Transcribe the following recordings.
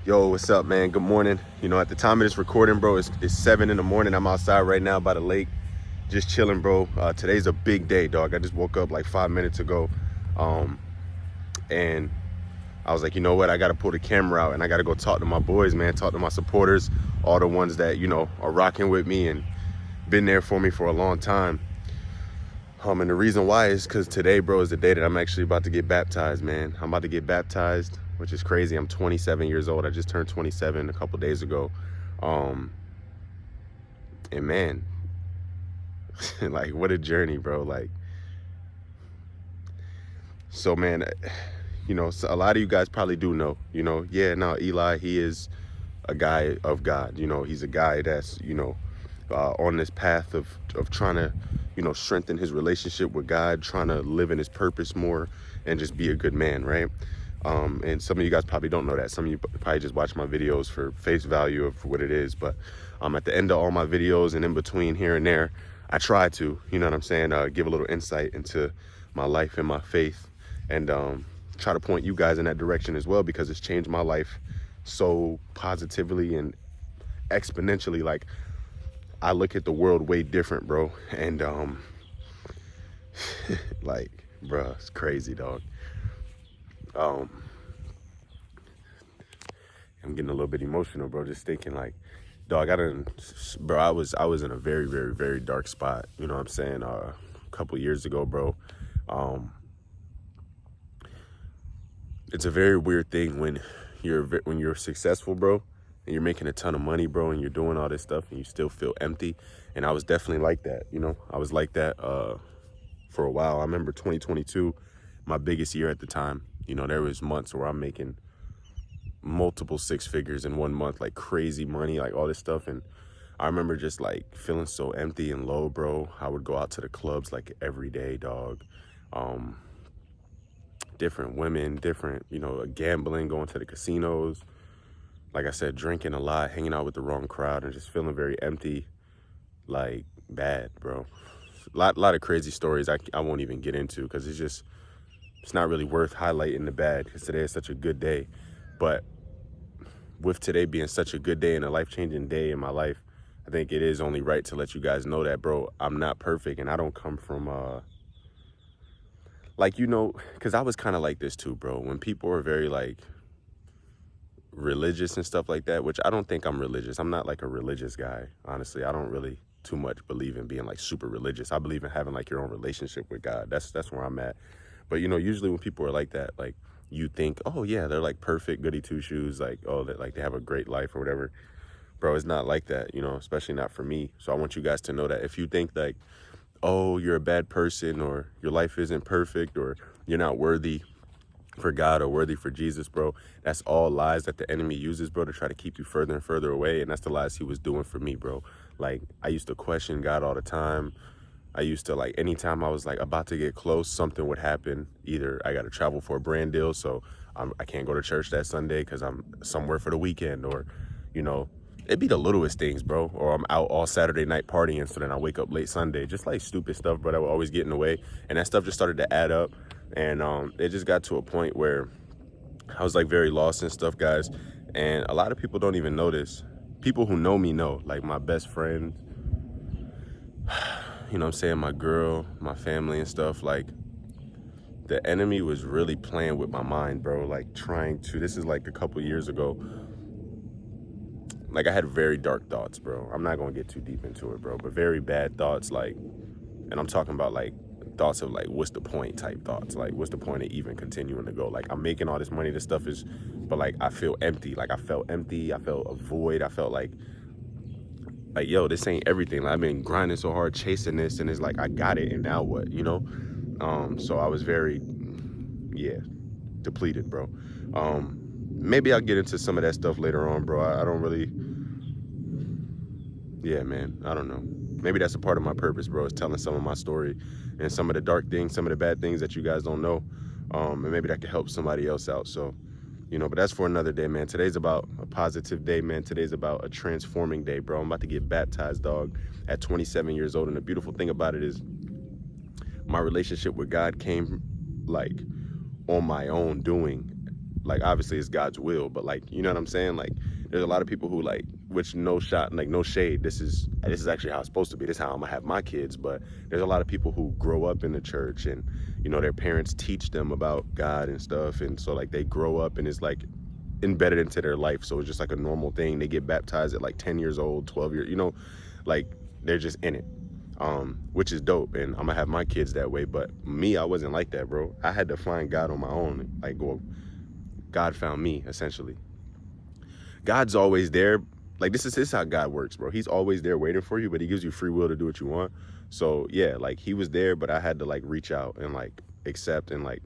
Yo, what's up, man? Good morning. At the time of this recording, bro, it's 7 in the morning. I'm outside right now by the lake, just chilling, bro. Today's a big day, dog. I just woke up like 5 minutes ago, and I was like, you know what? I got to pull the camera out and I got to go talk to my boys, man. Talk to my supporters, all the ones that are rocking with me and been there for me for a long time. And the reason why is because today, bro, is the day that I'm actually about to get baptized, man. I'm about to get baptized, which is crazy. I'm 27 years old. I just turned 27 a couple days ago. And man, like, what a journey, bro. Like, so man, so a lot of you guys probably do know, Eli, he is a guy of God. He's a guy that's, on this path of trying to, strengthen his relationship with God, trying to live in his purpose more and just be a good man, right? And some of you guys probably don't know that. Some of you probably just watch my videos for face value of what it is. But at the end of all my videos and in between here and there, I try to, give a little insight into my life and my faith and try to point you guys in that direction as well, because it's changed my life so positively and exponentially. Like, I look at the world way different, bro. And like, bro, it's crazy, dog. I'm getting a little bit emotional, bro, just thinking like, dog, I was in a very, very, very dark spot, you know what I'm saying, a couple years ago, bro. It's a very weird thing when you're successful, bro, and you're making a ton of money, bro, and you're doing all this stuff and you still feel empty. And I was definitely like that, I was like that for a while. I remember 2022, my biggest year at the time. There was months where I'm making multiple six figures in one month, like crazy money, like all this stuff. And I remember just like feeling so empty and low, bro. I would go out to the clubs like every day, dog. Different women, different, gambling, going to the casinos. Like I said, drinking a lot, hanging out with the wrong crowd, and just feeling very empty, like bad, bro. Lot of crazy stories I won't even get into, because it's not really worth highlighting the bad, because today is such a good day. But with today being such a good day and a life-changing day in my life, I think it is only right to let you guys know that, bro, I'm not perfect, and I don't come from because I was kind of like this too, bro. When people are very like religious and stuff like that, which I don't think I'm religious. I'm not like a religious guy, honestly. I don't really too much believe in being like super religious. I believe in having like your own relationship with God. That's where I'm at. But usually when people are like that, like, you think, oh yeah, they're like perfect, goody two shoes, like, oh, that like they have a great life or whatever. Bro, it's not like that, especially not for me. So I want you guys to know that if you think like, oh, you're a bad person, or your life isn't perfect, or you're not worthy for God or worthy for Jesus, bro, that's all lies that the enemy uses, bro, to try to keep you further and further away. And that's the lies he was doing for me, bro. Like, I used to question God all the time. I used to, like, anytime I was like about to get close, something would happen. Either I got to travel for a brand deal, so I can't go to church that Sunday because I'm somewhere for the weekend, or, it'd be the littlest things, bro. Or I'm out all Saturday night partying, so then I wake up late Sunday. Just like stupid stuff, bro, that would always get in the way. And that stuff just started to add up. And it just got to a point where I was like very lost and stuff, guys. And a lot of people don't even know this. People who know me know, like my best friends, my girl, my family and stuff. Like, the enemy was really playing with my mind, bro. Like, this is like a couple years ago. Like, I had very dark thoughts, bro. I'm not gonna get too deep into it, bro, but very bad thoughts, like, and I'm talking about like thoughts of like, what's the point type thoughts. Like, what's the point of even continuing to go? Like, I'm making all this money, this stuff is, but like, I feel empty. Like, I felt empty, I felt a void, I felt like, yo, this ain't everything. Like, I've been grinding so hard, chasing this, and it's like, I got it, and now what, So I was very, depleted, bro. Maybe I'll get into some of that stuff later on, bro. I don't really, man, I don't know. Maybe that's a part of my purpose, bro, is telling some of my story and some of the dark things, some of the bad things that you guys don't know. And maybe that could help somebody else out. So, but that's for another day, man. Today's about a positive day, man. Today's about a transforming day, bro. I'm about to get baptized, dog, at 27 years old. And the beautiful thing about it is my relationship with God came like on my own doing. like obviously it's God's will, but like, you know what I'm saying? Like there's a lot of people who like, which no shot, like no shade. This is actually how it's supposed to be. This is how I'm gonna have my kids. But there's a lot of people who grow up in the church and, you know, their parents teach them about God and stuff. And so like they grow up and it's like embedded into their life. So it's just like a normal thing. They get baptized at like 10 years old, 12 years, you know, like they're just in it. Which is dope, and I'm gonna have my kids that way. But me, I wasn't like that, bro. I had to find God on my own. Like, well, God found me, essentially. God's always there. Like, this is how God works, bro. He's always there waiting for you, but he gives you free will to do what you want. So yeah, like he was there, but I had to like reach out and like accept and like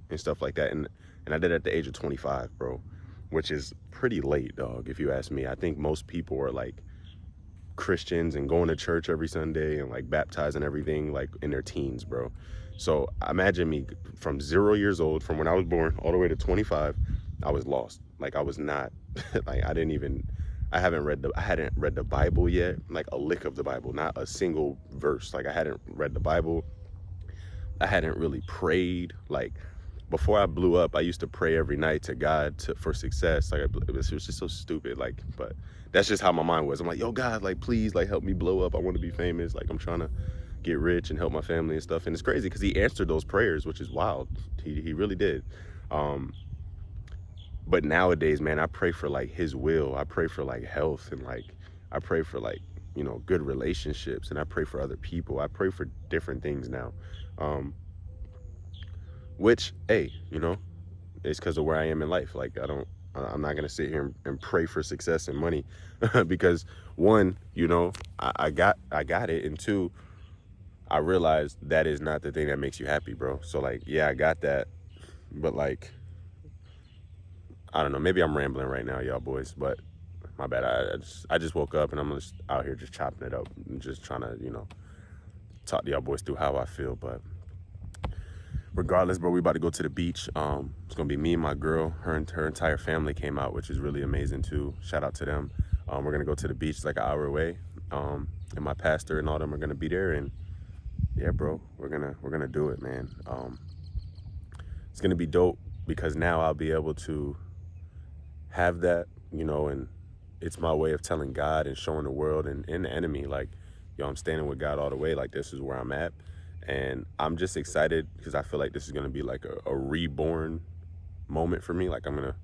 and stuff like that. And I did it at the age of 25, bro, which is pretty late, dog, if you ask me. I think most people are like Christians and going to church every Sunday and like baptizing everything like in their teens, bro. So imagine me from 0 years old, from when I was born all the way to 25, I was lost. Like I was not like I hadn't read the Bible yet, like a lick of the Bible, not a single verse. Like I hadn't read the Bible. I hadn't really prayed. Like before I blew up, I used to pray every night to God for success. Like it was just so stupid. Like, but that's just how my mind was. I'm like, yo, God, like please, like help me blow up. I want to be famous. Like I'm trying to get rich and help my family and stuff. And it's crazy because he answered those prayers, which is wild. He really did. But nowadays, man, I pray for like his will. I pray for like health and like I pray for like, you know, good relationships, and I pray for other people. I pray for different things now. Which, hey, you know, it's because of where I am in life. Like I'm not gonna sit here and pray for success and money because one, you know, I got it, and two, I realized that is not the thing that makes you happy, bro. So like, yeah, I got that, but like, I don't know, maybe I'm rambling right now, y'all boys, but my bad. I just woke up and I'm just out here just chopping it up and just trying to, you know, talk to y'all boys through how I feel. But regardless, bro, we about to go to the beach. It's gonna be me and my girl. Her entire family came out, which is really amazing too. Shout out to them. We're gonna go to the beach. It's like an hour away. And my pastor and all them are gonna be there. And yeah, bro, we're gonna do it, man. It's gonna be dope because now I'll be able to have that, you know, and it's my way of telling God and showing the world and the enemy, like, yo, I'm standing with God all the way. Like, this is where I'm at. And I'm just excited because I feel like this is going to be like a reborn moment for me. Like I'm going to,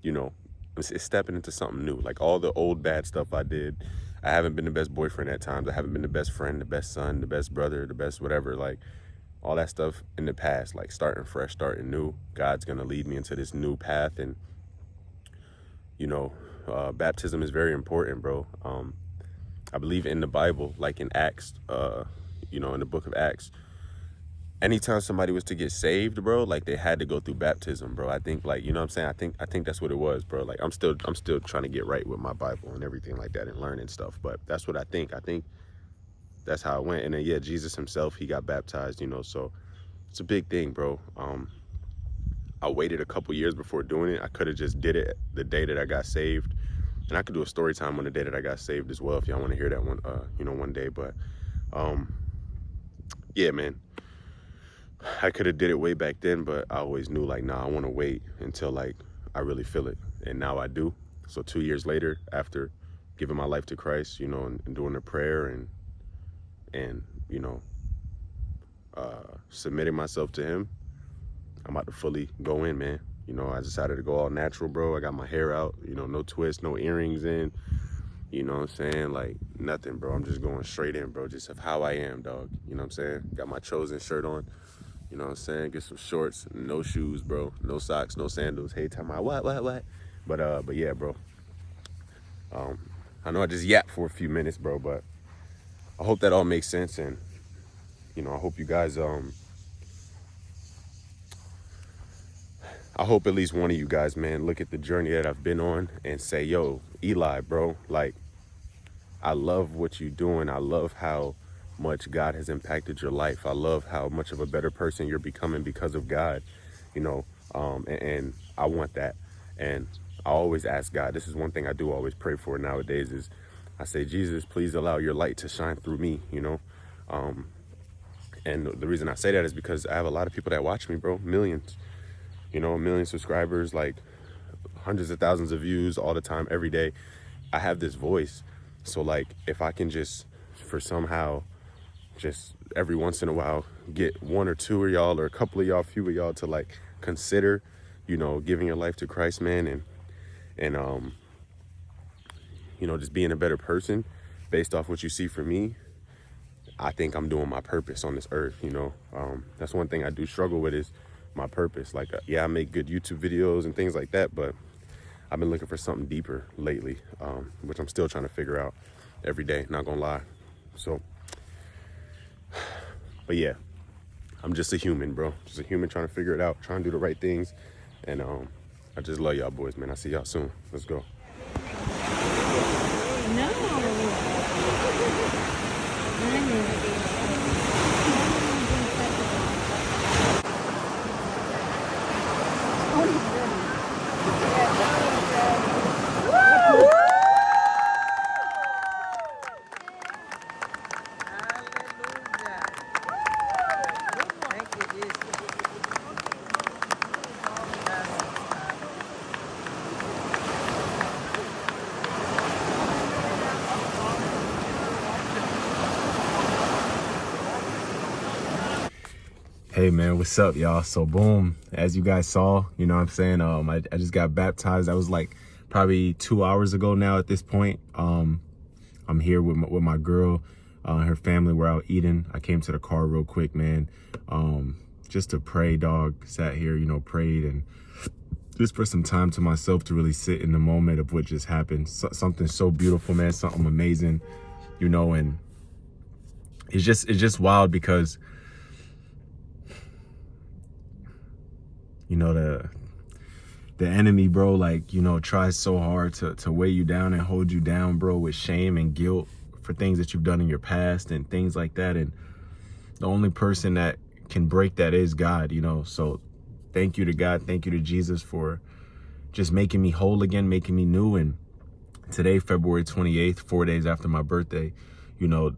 you know, it's stepping into something new. Like all the old bad stuff I did, I haven't been the best boyfriend at times. I haven't been the best friend, the best son, the best brother, the best whatever. Like all that stuff in the past, like starting fresh, starting new. God's going to lead me into this new path. And, you know, baptism is very important, bro. I believe in the Bible, like in Acts, you know, in the book of Acts, anytime somebody was to get saved, bro, like they had to go through baptism, bro. I think, like, you know what I'm saying? I think that's what it was, bro. Like I'm still trying to get right with my Bible and everything like that and learning stuff. But that's what I think. I think that's how it went. And then yeah, Jesus himself, he got baptized, you know, so it's a big thing, bro. I waited a couple years before doing it. I could have just did it the day that I got saved. And I could do a story time on the day that I got saved as well if y'all want to hear that one, you know, one day. But yeah, man, I could have did it way back then, but I always knew like, nah, I want to wait until like I really feel it. And now I do. So 2 years later, after giving my life to Christ, you know, and doing the prayer and you know, submitting myself to him, I'm about to fully go in, man. You know, I decided to go all natural, bro. I got my hair out, you know, no twists, no earrings in. You know what I'm saying? Like, nothing, bro. I'm just going straight in, bro. Just of how I am, dog. You know what I'm saying? Got my Chosen shirt on. You know what I'm saying? Get some shorts, no shoes, bro. No socks, no sandals. Hey, time out. What? But yeah, bro. I know I just yapped for a few minutes, bro, but I hope that all makes sense. And, you know, I hope you guys, I hope at least one of you guys, man, look at the journey that I've been on and say, yo, Eli, bro, like, I love what you're doing. I love how much God has impacted your life. I love how much of a better person you're becoming because of God, you know, and I want that. And I always ask God, this is one thing I do always pray for nowadays is I say, Jesus, please allow your light to shine through me, you know. And the reason I say that is because I have a lot of people that watch me, bro, millions. you know, 1 million subscribers, like hundreds of thousands of views all the time, every day. I have this voice. So like, if I can just, for somehow, just every once in a while, get one or two of y'all, or a couple of y'all, few of y'all, to like consider, you know, giving your life to Christ, man, and you know, just being a better person based off what you see from me, I think I'm doing my purpose on this earth, you know. That's one thing I do struggle with, is my purpose. Like, yeah, I make good YouTube videos and things like that, but I've been looking for something deeper lately, which I'm still trying to figure out every day, not gonna lie. So, but yeah, I'm just a human, bro. Just a human trying to figure it out, trying to do the right things. And I just love y'all boys, man. I'll see y'all soon. Let's go. Hey man, what's up, y'all? So boom, as you guys saw, you know what I'm saying, I just got baptized. That was like probably 2 hours ago now at this point. I'm here with my girl, her family. We're out eating. I came to the car real quick, man, just to pray, dog. Sat here, you know, prayed, and just for some time to myself to really sit in the moment of what just happened. Something so beautiful, man, something amazing, you know. And it's just wild because, you know, the enemy, bro, like, you know, tries so hard to weigh you down and hold you down, bro, with shame and guilt for things that you've done in your past and things like that. And the only person that can break that is God, you know. So thank you to God. Thank you to Jesus for just making me whole again, making me new. And today, February 28th, 4 days after my birthday, you know,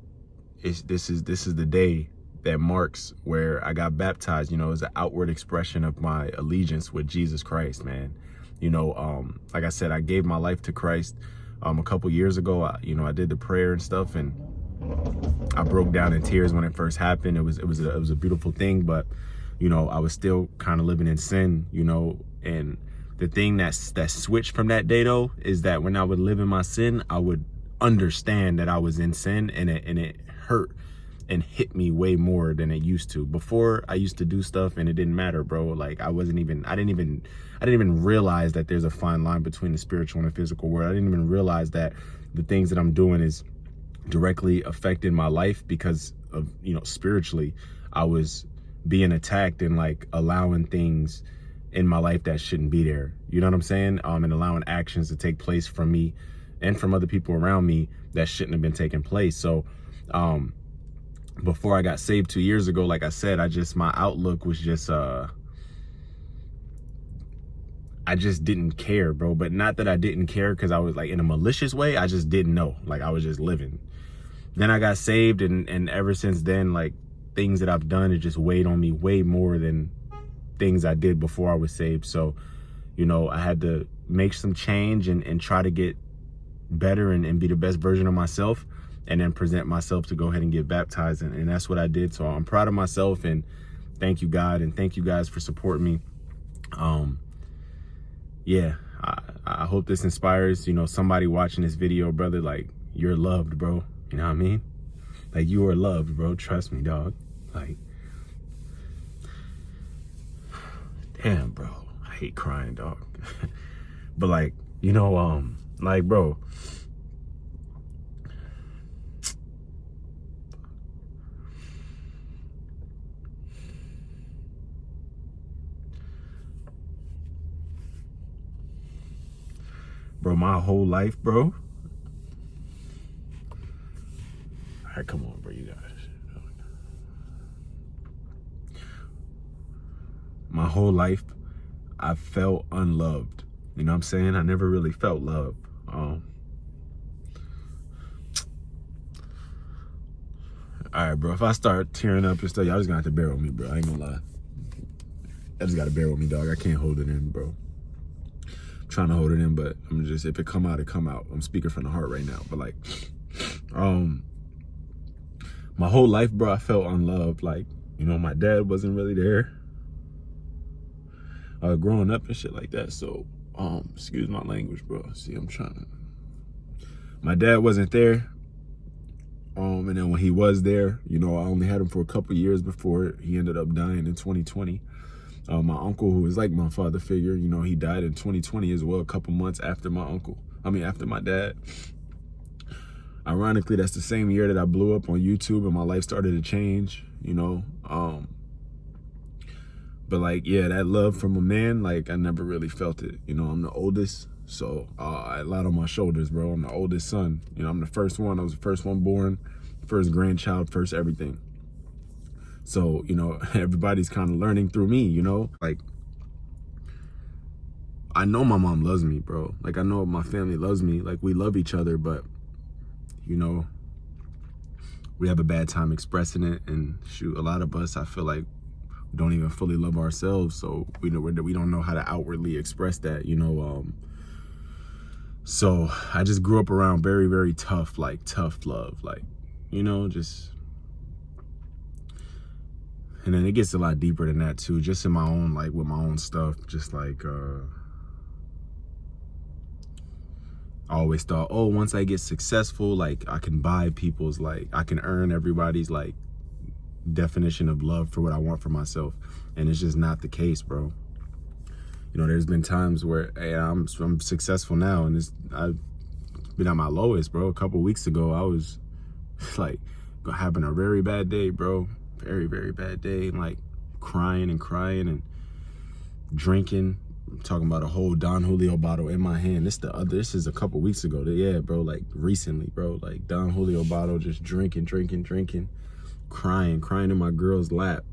this is the day that marks where I got baptized, you know, as an outward expression of my allegiance with Jesus Christ, man. You know, like I said, I gave my life to Christ a couple years ago. I did the prayer and stuff, and I broke down in tears when it first happened. It was a beautiful thing, but, you know, I was still kind of living in sin, you know. And the thing that switched from that day, though, is that when I would live in my sin, I would understand that I was in sin, and it hurt and hit me way more than it used to. Before, I used to do stuff and it didn't matter, bro. Like, I didn't even realize that there's a fine line between the spiritual and the physical world. I didn't even realize that the things that I'm doing is directly affecting my life, because of, you know, spiritually, I was being attacked and like allowing things in my life that shouldn't be there. You know what I'm saying? And allowing actions to take place from me and from other people around me that shouldn't have been taking place. So, before I got saved 2 years ago, like I said, my outlook was just, I just didn't care, bro. But not that I didn't care because I was like in a malicious way. I just didn't know. Like, I was just living. Then I got saved, and ever since then, like, things that I've done, it just weighed on me way more than things I did before I was saved. So, you know, I had to make some change and try to get better and be the best version of myself, and then present myself to go ahead and get baptized. And that's what I did. So I'm proud of myself, and thank you, God, and thank you guys for supporting me. Yeah, I hope this inspires, you know, somebody watching this video, brother. Like, you're loved, bro. You know what I mean? Like, you are loved, bro. Trust me, dog. Like, damn, bro. I hate crying, dog. But like, you know, like, bro, my whole life, bro. All right, come on, bro, you guys. My whole life, I felt unloved. You know what I'm saying? I never really felt love. All right, bro, if I start tearing up and stuff, y'all just gonna have to bear with me, bro. I ain't gonna lie. I just gotta bear with me, dog. I can't hold it in, bro. I'm trying to hold it in, but I'm just, if it come out, it come out. I'm speaking from the heart right now. But like, my whole life, bro, I felt unloved. Like, you know, my dad wasn't really there. Growing up and shit like that. So, excuse my language, bro. See, my dad wasn't there. And then when he was there, you know, I only had him for a couple years before he ended up dying in 2020. My uncle, who was like my father figure, you know, he died in 2020 as well, a couple months after after my dad. Ironically, that's the same year that I blew up on YouTube and my life started to change, you know. But like, yeah, that love from a man, like I never really felt it. You know, I'm the oldest, so I had a lot on my shoulders, bro. I'm the oldest son. You know, I'm the first one. I was the first one born, first grandchild, first everything. So, you know, everybody's kind of learning through me, you know? Like, I know my mom loves me, bro. Like, I know my family loves me. Like, we love each other, but, you know, we have a bad time expressing it. And shoot, a lot of us, I feel like, don't even fully love ourselves, so we don't know how to outwardly express that, you know. So I just grew up around very, very tough love, like, you know, just. And then it gets a lot deeper than that too, just in my own, like, with my own stuff. Just like, I always thought, oh, once I get successful, like, I can buy people's, like, I can earn everybody's, like, definition of love for what I want for myself. And it's just not the case, bro. You know, there's been times where, hey, I'm successful now, and I've been at my lowest, bro. A couple weeks ago, I was like having a very bad day, bro. Very, very bad day. And like crying and drinking. I'm talking about a whole Don Julio bottle in my hand. This is a couple weeks ago. Yeah, bro, like recently, bro. Like Don Julio bottle, just drinking. Crying in my girl's lap,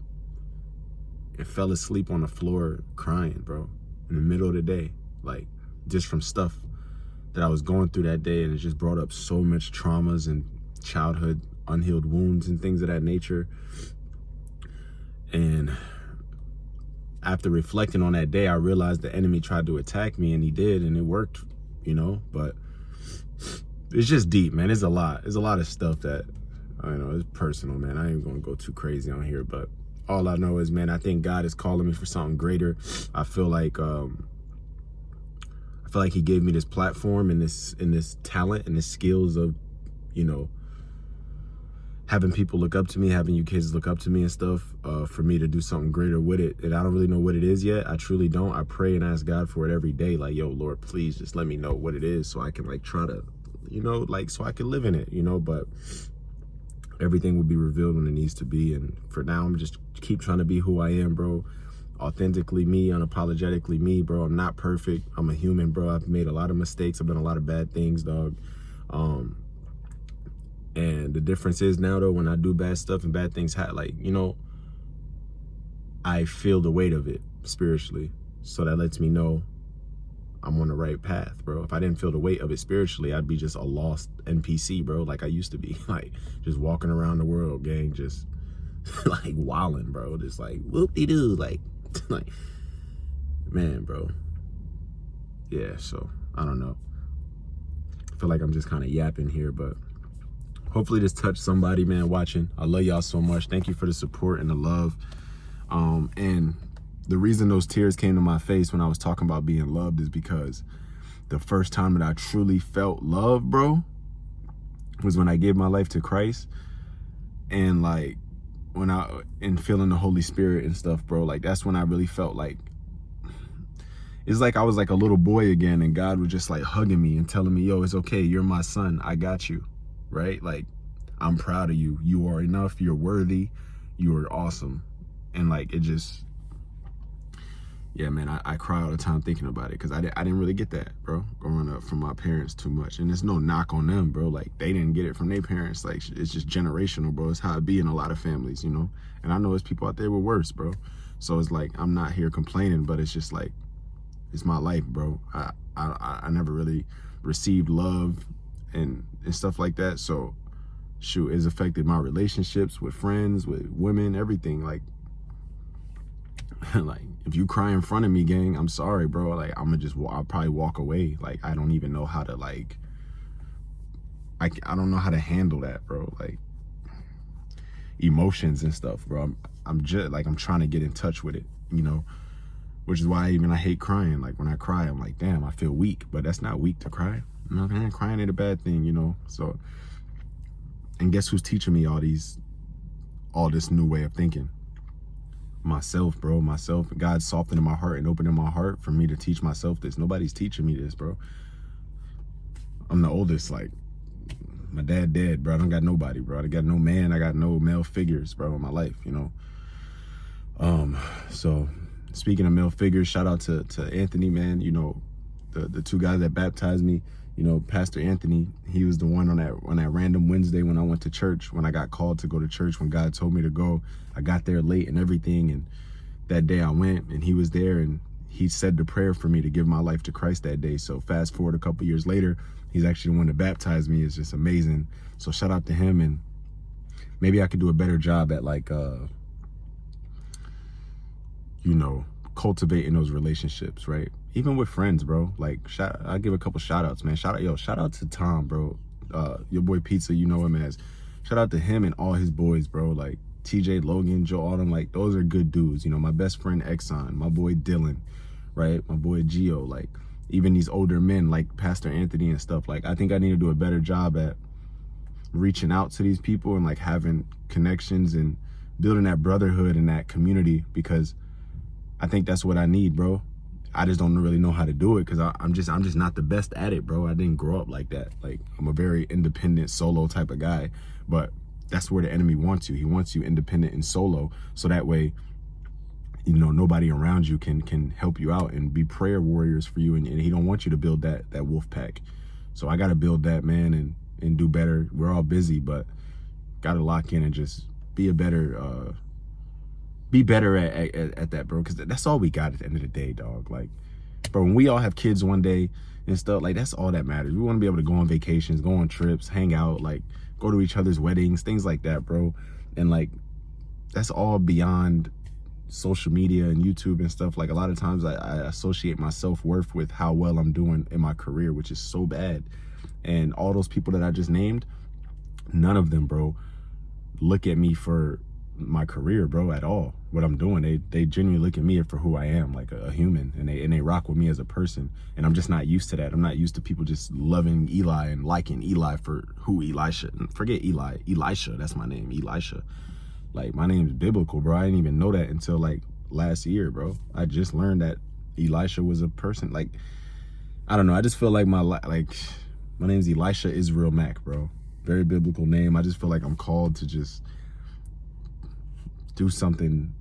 and fell asleep on the floor crying, bro, in the middle of the day, like just from stuff that I was going through that day. And it just brought up so much traumas and childhood unhealed wounds and things of that nature. And after reflecting on that day, I realized the enemy tried to attack me, and he did, and it worked, you know. But it's just deep, man. There's a lot of stuff that, I know, it's personal, man. I ain't gonna go too crazy on here, but all I know is, man, I think God is calling me for something greater. I feel like he gave me this platform and this talent and this skills of, you know, having people look up to me, having you kids look up to me and stuff, for me to do something greater with it. And I don't really know what it is yet. I truly don't. I pray and ask God for it every day. Like, yo, Lord, please just let me know what it is so I can like try to, you know, like, so I can live in it, you know. But everything will be revealed when it needs to be. And for now, I'm just keep trying to be who I am, bro. Authentically me, unapologetically me, bro. I'm not perfect. I'm a human, bro. I've made a lot of mistakes. I've done a lot of bad things, dog. And the difference is now, though, when I do bad stuff and bad things, like, you know, I feel the weight of it spiritually. So that lets me know I'm on the right path, bro. If I didn't feel the weight of it spiritually, I'd be just a lost NPC, bro, like I used to be. Like, just walking around the world, gang, just like wilding, bro. Just like whoop-de-doo, like, like, man, bro. Yeah, so I don't know. I feel like I'm just kind of yapping here, but hopefully this touched somebody, man, watching. I love y'all so much. Thank you for the support and the love. And the reason those tears came to my face when I was talking about being loved is because the first time that I truly felt love, bro, was when I gave my life to Christ. And like, and feeling the Holy Spirit and stuff, bro, like that's when I really felt like, it's like I was like a little boy again, and God was just like hugging me and telling me, yo, it's okay, you're my son, I got you, right? Like, I'm proud of you, you are enough, you're worthy, you are awesome. And like, it just, yeah, man, I cry all the time thinking about it, because I didn't really get that, bro, growing up from my parents too much. And there's no knock on them, bro. Like, they didn't get it from their parents. Like, it's just generational, bro. It's how it be in a lot of families, you know? And I know there's people out there with worse, bro. So it's like, I'm not here complaining, but it's just like, it's my life, bro. I never really received love and stuff like that. So, shoot, it's affected my relationships with friends, with women, everything. Like, Like, if you cry in front of me, gang, I'm sorry, bro. Like, I'll probably walk away. Like, I don't even know how to, like, I don't know how to handle that, bro. Like, emotions and stuff, bro. I'm just, like, I'm trying to get in touch with it, you know? Which is why I hate crying. Like, when I cry, I'm like, damn, I feel weak. But that's not weak to cry. You know what I'm saying? Crying ain't a bad thing, you know? So, and guess who's teaching me all this new way of thinking? Myself, bro. Myself. God's softening my heart and opening my heart for me to teach myself this. Nobody's teaching me this, bro. I'm the oldest. Like, my dad dead, bro. I don't got nobody, bro. I got no man. I got no male figures, bro, in my life, you know? So speaking of male figures, shout out to Anthony, man. You know, the two guys that baptized me, you know, Pastor Anthony, he was the one on that random Wednesday when I went to church, when I got called to go to church, when God told me to go. I got there late and everything, and that day I went, and he was there, and he said the prayer for me to give my life to Christ that day. So fast forward a couple years later, he's actually the one that baptized me. It's just amazing. So shout out to him, and maybe I could do a better job at, like, you know, cultivating those relationships, right? Even with friends, bro. Like, I give a couple shout outs, man. Shout out to Tom, bro. Your boy Pizza, you know him as. Shout out to him and all his boys, bro. Like TJ, Logan, Joe Autumn, like, those are good dudes. You know, my best friend Exxon, my boy Dylan, right? My boy Gio, like, even these older men like Pastor Anthony and stuff. Like, I think I need to do a better job at reaching out to these people and, like, having connections and building that brotherhood and that community, because I think that's what I need, bro. I just don't really know how to do it, because I'm just not the best at it, bro. I didn't grow up like that. Like, I'm a very independent solo type of guy, but that's where the enemy wants you. He wants you independent and solo, so that way, you know, nobody around you can help you out and be prayer warriors for you, and he don't want you to build that wolf pack. So I got to build that, man, and do better. We're all busy, but got to lock in and just be better at that, bro, because that's all we got at the end of the day, dog. Like, bro, when we all have kids one day and stuff, like, that's all that matters. We want to be able to go on vacations, go on trips, hang out, like, go to each other's weddings, things like that, bro. And, like, that's all beyond social media and YouTube and stuff. Like, a lot of times I associate my self-worth with how well I'm doing in my career, which is so bad. And all those people that I just named, none of them, bro, look at me for my career, bro, at all. What I'm doing, they genuinely look at me for who I am, like a human, and they rock with me as a person. And I'm just not used to that. I'm not used to people just loving Eli and liking Eli for who Elisha. Forget Eli, Elisha, that's my name, Elisha. Like, my name's biblical, bro. I didn't even know that until, like, last year, bro. I just learned that Elisha was a person. Like, I don't know. I just feel like my name's Elisha Israel Mack, bro. Very biblical name. I just feel like I'm called to just do something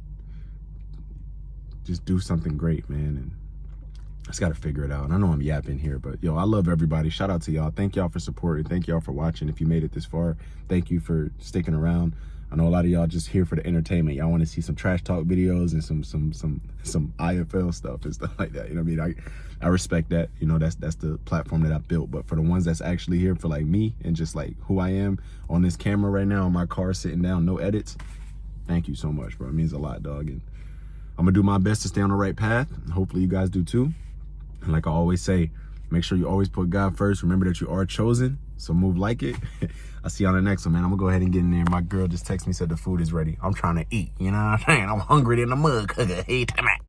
great, man. And I just got to figure it out. And I know I'm yapping here, but yo, I love everybody. Shout out to y'all. Thank y'all for supporting. Thank y'all for watching. If you made it this far, thank you for sticking around. I know a lot of y'all just here for the entertainment. Y'all want to see some trash talk videos and some IFL stuff and stuff like that. You know what I mean? I respect that. You know, that's the platform that I built. But for the ones that's actually here for, like, me and just, like, who I am on this camera right now in my car sitting down, no edits, thank you so much, bro. It means a lot, dog. And I'm gonna do my best to stay on the right path. Hopefully you guys do too. And like I always say, make sure you always put God first. Remember that you are chosen, so move like it. I'll see you on the next one, man. I'm gonna go ahead and get in there. My girl just texted me, said the food is ready. I'm trying to eat, you know what I'm saying? I'm hungry than a mug. Hey, time out.